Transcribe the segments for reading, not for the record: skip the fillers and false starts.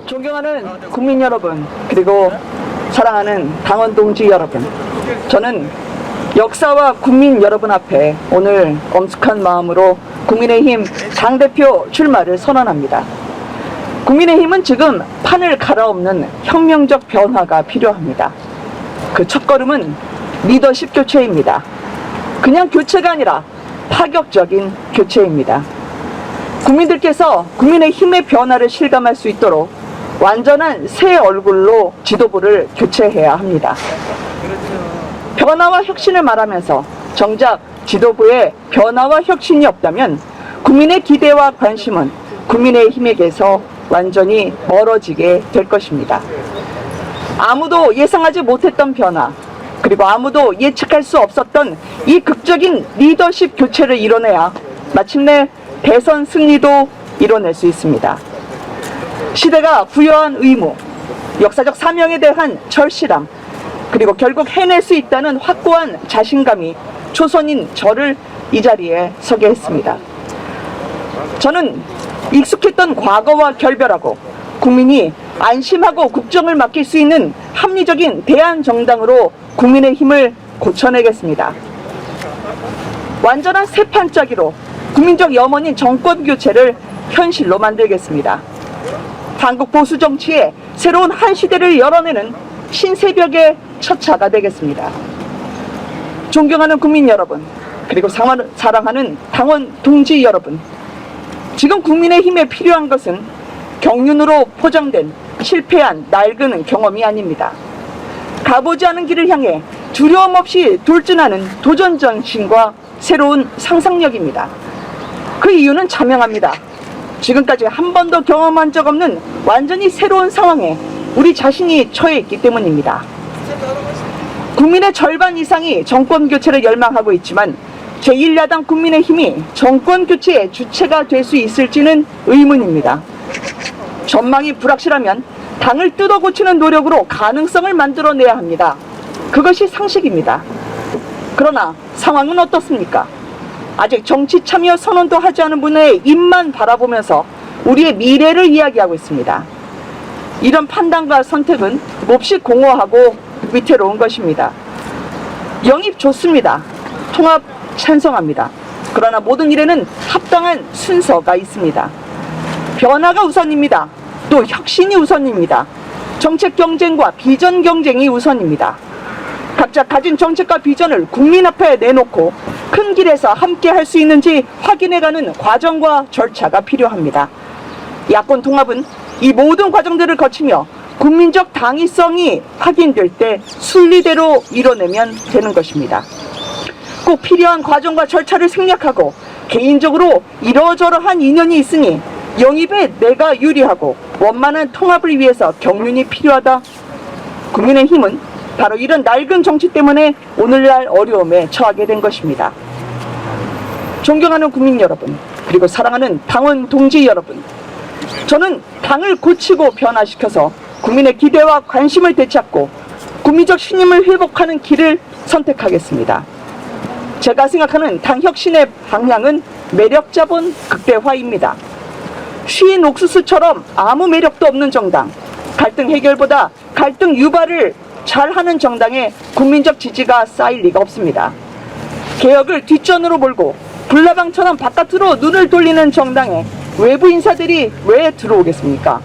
존경하는 국민 여러분, 그리고 사랑하는 당원 동지 여러분, 저는 역사와 국민 여러분 앞에 오늘 엄숙한 마음으로 국민의힘 당대표 출마를 선언합니다. 국민의힘은 지금 판을 갈아엎는 혁명적 변화가 필요합니다. 그 첫걸음은 리더십 교체입니다. 그냥 교체가 아니라 파격적인 교체입니다. 국민들께서 국민의힘의 변화를 실감할 수 있도록 완전한 새 얼굴로 지도부를 교체해야 합니다. 변화와 혁신을 말하면서 정작 지도부에 변화와 혁신이 없다면 국민의 기대와 관심은 국민의힘에게서 완전히 멀어지게 될 것입니다. 아무도 예상하지 못했던 변화, 그리고 아무도 예측할 수 없었던 이 극적인 리더십 교체를 이뤄내야 마침내 대선 승리도 이뤄낼 수 있습니다. 시대가 부여한 의무, 역사적 사명에 대한 절실함, 그리고 결국 해낼 수 있다는 확고한 자신감이 초선인 저를 이 자리에 서게 했습니다. 저는 익숙했던 과거와 결별하고 국민이 안심하고 국정을 맡길 수 있는 합리적인 대안정당으로 국민의힘을 고쳐내겠습니다. 완전한 새 판짜기로 국민적 염원인 정권교체를 현실로 만들겠습니다. 한국 보수 정치의 새로운 한 시대를 열어내는 신새벽의 첫 차가 되겠습니다. 존경하는 국민 여러분, 그리고 사랑하는 당원 동지 여러분, 지금 국민의힘에 필요한 것은 경륜으로 포장된 실패한 낡은 경험이 아닙니다. 가보지 않은 길을 향해 두려움 없이 돌진하는 도전 정신과 새로운 상상력입니다. 그 이유는 자명합니다. 지금까지 한 번도 경험한 적 없는 완전히 새로운 상황에 우리 자신이 처해 있기 때문입니다. 국민의 절반 이상이 정권교체를 열망하고 있지만 제1야당 국민의힘이 정권교체의 주체가 될 수 있을지는 의문입니다. 전망이 불확실하면 당을 뜯어 고치는 노력으로 가능성을 만들어내야 합니다. 그것이 상식입니다. 그러나 상황은 어떻습니까? 아직 정치 참여 선언도 하지 않은 분의 입만 바라보면서 우리의 미래를 이야기하고 있습니다. 이런 판단과 선택은 몹시 공허하고 위태로운 것입니다. 영입 좋습니다. 통합 찬성합니다. 그러나 모든 일에는 합당한 순서가 있습니다. 변화가 우선입니다. 또 혁신이 우선입니다. 정책 경쟁과 비전 경쟁이 우선입니다. 각자 가진 정책과 비전을 국민 앞에 내놓고 큰 길에서 함께 할 수 있는지 확인해가는 과정과 절차가 필요합니다. 야권 통합은 이 모든 과정들을 거치며 국민적 당위성이 확인될 때 순리대로 이뤄내면 되는 것입니다. 꼭 필요한 과정과 절차를 생략하고 개인적으로 이러저러한 인연이 있으니 영입에 내가 유리하고 원만한 통합을 위해서 경륜이 필요하다. 국민의힘은 바로 이런 낡은 정치 때문에 오늘날 어려움에 처하게 된 것입니다. 존경하는 국민 여러분, 그리고 사랑하는 당원 동지 여러분, 저는 당을 고치고 변화시켜서 국민의 기대와 관심을 되찾고 국민적 신임을 회복하는 길을 선택하겠습니다. 제가 생각하는 당 혁신의 방향은 매력 자본 극대화입니다. 쉬인 옥수수처럼 아무 매력도 없는 정당, 갈등 해결보다 갈등 유발을 잘하는 정당에 국민적 지지가 쌓일 리가 없습니다. 개혁을 뒷전으로 몰고 불나방처럼 바깥으로 눈을 돌리는 정당에 외부 인사들이 왜 들어오겠습니까?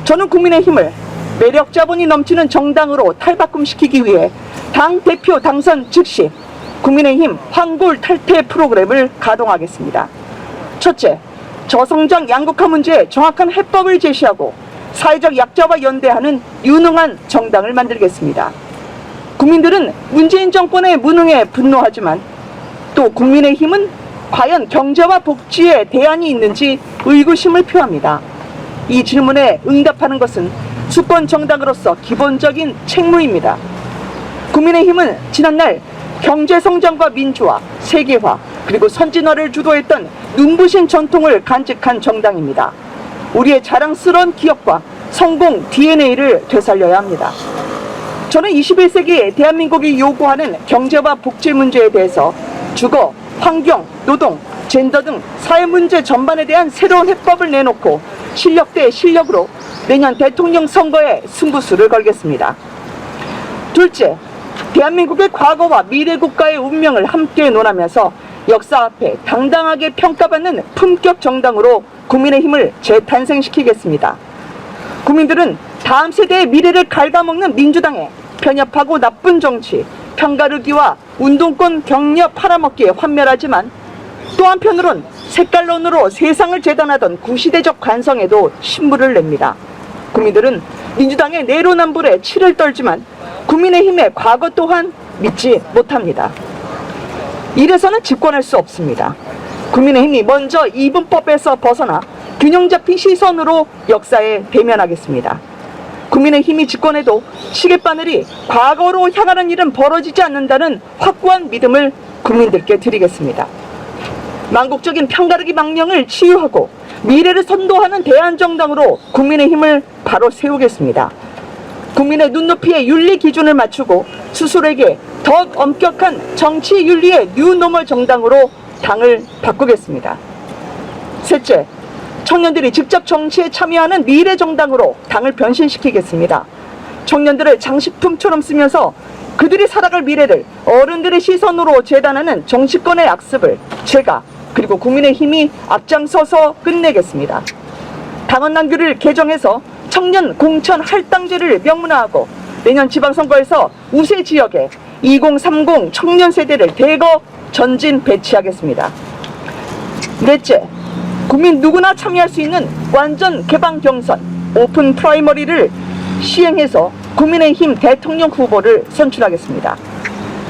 저는 국민의힘을 매력 자본이 넘치는 정당으로 탈바꿈시키기 위해 당 대표 당선 즉시 국민의힘 황골 탈퇴 프로그램을 가동하겠습니다. 첫째, 저성장 양극화 문제에 정확한 해법을 제시하고 사회적 약자와 연대하는 유능한 정당을 만들겠습니다. 국민들은 문재인 정권의 무능에 분노하지만 또 국민의힘은 과연 경제와 복지에 대안이 있는지 의구심을 표합니다. 이 질문에 응답하는 것은 수권 정당으로서 기본적인 책무입니다. 국민의힘은 지난날 경제성장과 민주화, 세계화, 그리고 선진화를 주도했던 눈부신 전통을 간직한 정당입니다. 우리의 자랑스러운 기억과 성공 DNA를 되살려야 합니다. 저는 21세기 대한민국이 요구하는 경제와 복지 문제에 대해서 주거, 환경, 노동, 젠더 등 사회 문제 전반에 대한 새로운 해법을 내놓고 실력 대 실력으로 내년 대통령 선거에 승부수를 걸겠습니다. 둘째, 대한민국의 과거와 미래 국가의 운명을 함께 논하면서 역사 앞에 당당하게 평가받는 품격 정당으로 국민의힘을 재탄생시키겠습니다. 국민들은 다음 세대의 미래를 갉아먹는 민주당의 편협하고 나쁜 정치, 편가르기와 운동권 격려 팔아먹기에 환멸하지만 또 한편으론 색깔론으로 세상을 재단하던 구시대적 관성에도 신물을 냅니다. 국민들은 민주당의 내로남불에 치를 떨지만 국민의힘의 과거 또한 믿지 못합니다. 이래서는 집권할 수 없습니다. 국민의힘이 먼저 이분법에서 벗어나 균형 잡힌 시선으로 역사에 대면하겠습니다. 국민의힘이 집권해도 시계바늘이 과거로 향하는 일은 벌어지지 않는다는 확고한 믿음을 국민들께 드리겠습니다. 망국적인 편가르기 망령을 치유하고 미래를 선도하는 대한정당으로 국민의힘을 바로 세우겠습니다. 국민의 눈높이에 윤리 기준을 맞추고 스스로에게 더 엄격한 정치 윤리의 뉴노멀 정당으로 당을 바꾸겠습니다. 셋째, 청년들이 직접 정치에 참여하는 미래 정당으로 당을 변신시키겠습니다. 청년들을 장식품처럼 쓰면서 그들이 살아갈 미래를 어른들의 시선으로 재단하는 정치권의 악습을 제가 그리고 국민의힘이 앞장서서 끝내겠습니다. 당헌 당규를 개정해서 청년 공천 할당제를 명문화하고 내년 지방선거에서 우세 지역에 2030 청년 세대를 대거 전진 배치하겠습니다. 넷째, 국민 누구나 참여할 수 있는 완전 개방 경선 오픈 프라이머리를 시행해서 국민의힘 대통령 후보를 선출하겠습니다.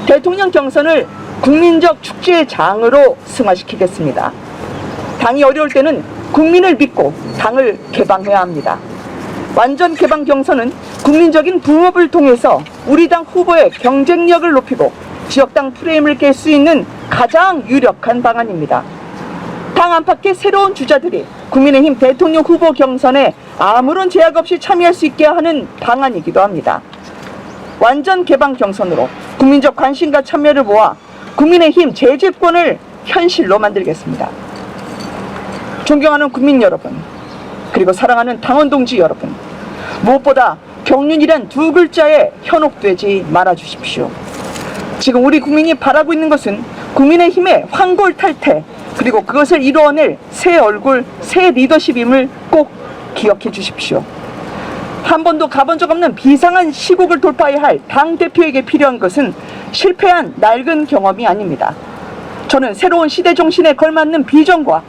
대통령 경선을 국민적 축제의 장으로 승화시키겠습니다. 당이 어려울 때는 국민을 믿고 당을 개방해야 합니다. 완전 개방 경선은 국민적인 붕업을 통해서 우리 당 후보의 경쟁력을 높이고 지역당 프레임을 깰 수 있는 가장 유력한 방안입니다. 당 안팎의 새로운 주자들이 국민의힘 대통령 후보 경선에 아무런 제약 없이 참여할 수 있게 하는 방안이기도 합니다. 완전 개방 경선으로 국민적 관심과 참여를 모아 국민의힘 재집권을 현실로 만들겠습니다. 존경하는 국민 여러분, 그리고 사랑하는 당원 동지 여러분, 무엇보다 경륜이란 두 글자에 현혹되지 말아주십시오. 지금 우리 국민이 바라고 있는 것은 국민의힘의 황골탈퇴, 그리고 그것을 이루어낼 새 얼굴, 새 리더십임을 꼭 기억해 주십시오. 한 번도 가본 적 없는 비상한 시국을 돌파해야 할 당대표에게 필요한 것은 실패한 낡은 경험이 아닙니다. 저는 새로운 시대 정신에 걸맞는 비전과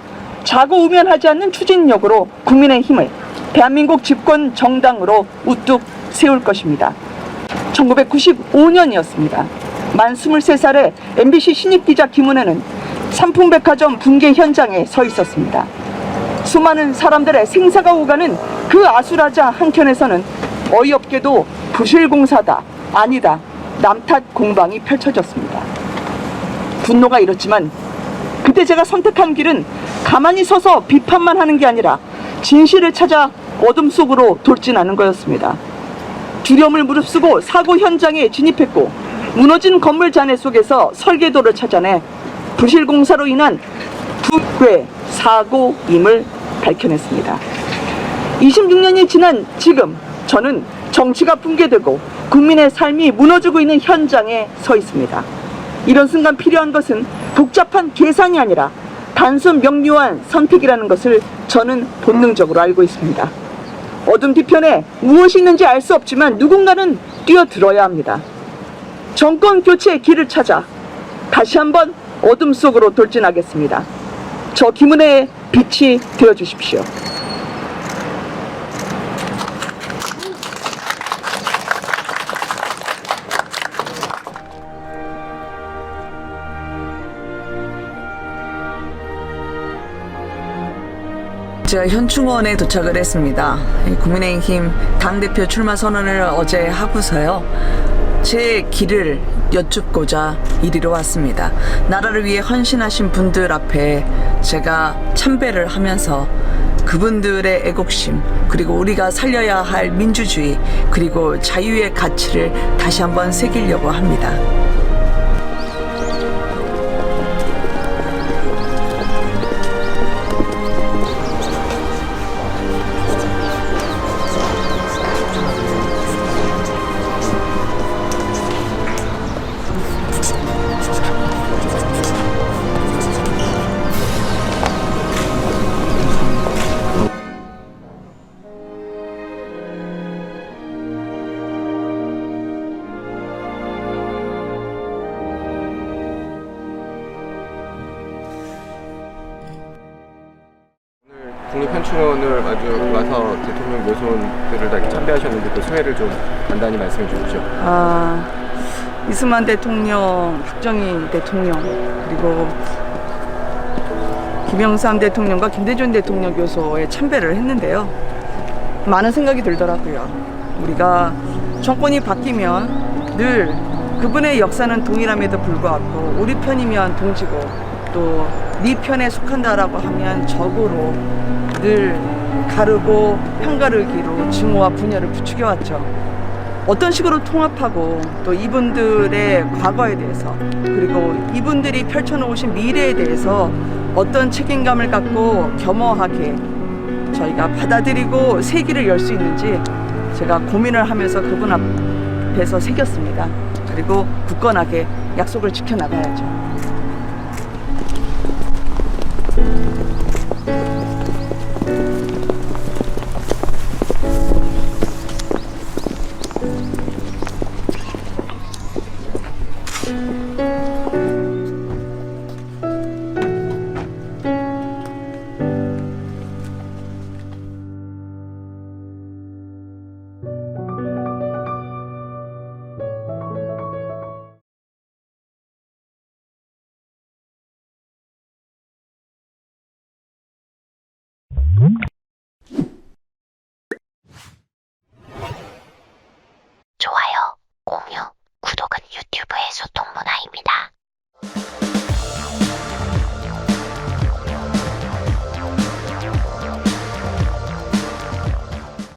자고우면하지 않는 추진력으로 국민의힘을 대한민국 집권 정당으로 우뚝 세울 것입니다. 1995년이었습니다. 만 23살의 MBC 신입기자 김은혜는 삼풍백화점 붕괴 현장에 서 있었습니다. 수많은 사람들의 생사가 오가는 그 아수라장 한켠에서는 어이없게도 부실공사다, 아니다, 남탓 공방이 펼쳐졌습니다. 분노가 일었지만 그때 제가 선택한 길은 가만히 서서 비판만 하는 게 아니라 진실을 찾아 어둠 속으로 돌진하는 거였습니다. 두려움을 무릅쓰고 사고 현장에 진입했고 무너진 건물 잔해 속에서 설계도를 찾아내 부실공사로 인한 부괴 사고임을 밝혀냈습니다. 26년이 지난 지금 저는 정치가 붕괴되고 국민의 삶이 무너지고 있는 현장에 서 있습니다. 이런 순간 필요한 것은 복잡한 계산이 아니라 단순 명료한 선택이라는 것을 저는 본능적으로 알고 있습니다. 어둠 뒤편에 무엇이 있는지 알 수 없지만 누군가는 뛰어들어야 합니다. 정권 교체의 길을 찾아 다시 한번 어둠 속으로 돌진하겠습니다. 저 김은혜의 빛이 되어주십시오. 제가 현충원에 도착을 했습니다. 국민의힘 당대표 출마 선언을 어제 하고서요, 제 길을 여쭙고자 이리로 왔습니다. 나라를 위해 헌신하신 분들 앞에 제가 참배를 하면서 그분들의 애국심, 그리고 우리가 살려야 할 민주주의, 그리고 자유의 가치를 다시 한번 새기려고 합니다. 현충원을 아주 와서 대통령 묘소들을 다 이렇게 참배하셨는데 그 소회를 좀 간단히 말씀해 주시죠. 이승만 대통령, 박정희 대통령, 그리고 김영삼 대통령과 김대중 대통령 묘소에 참배를 했는데요. 많은 생각이 들더라고요. 우리가 정권이 바뀌면 늘 그분의 역사는 동일함에도 불구하고 우리 편이면 동지고 또 네 편에 속한다라고 하면 적으로 늘 가르고 편가르기로 증오와 분열을 부추겨왔죠. 어떤 식으로 통합하고 또 이분들의 과거에 대해서 그리고 이분들이 펼쳐놓으신 미래에 대해서 어떤 책임감을 갖고 겸허하게 저희가 받아들이고 새 길을 열 수 있는지 제가 고민을 하면서 그분 앞에서 새겼습니다. 그리고 굳건하게 약속을 지켜나가야죠.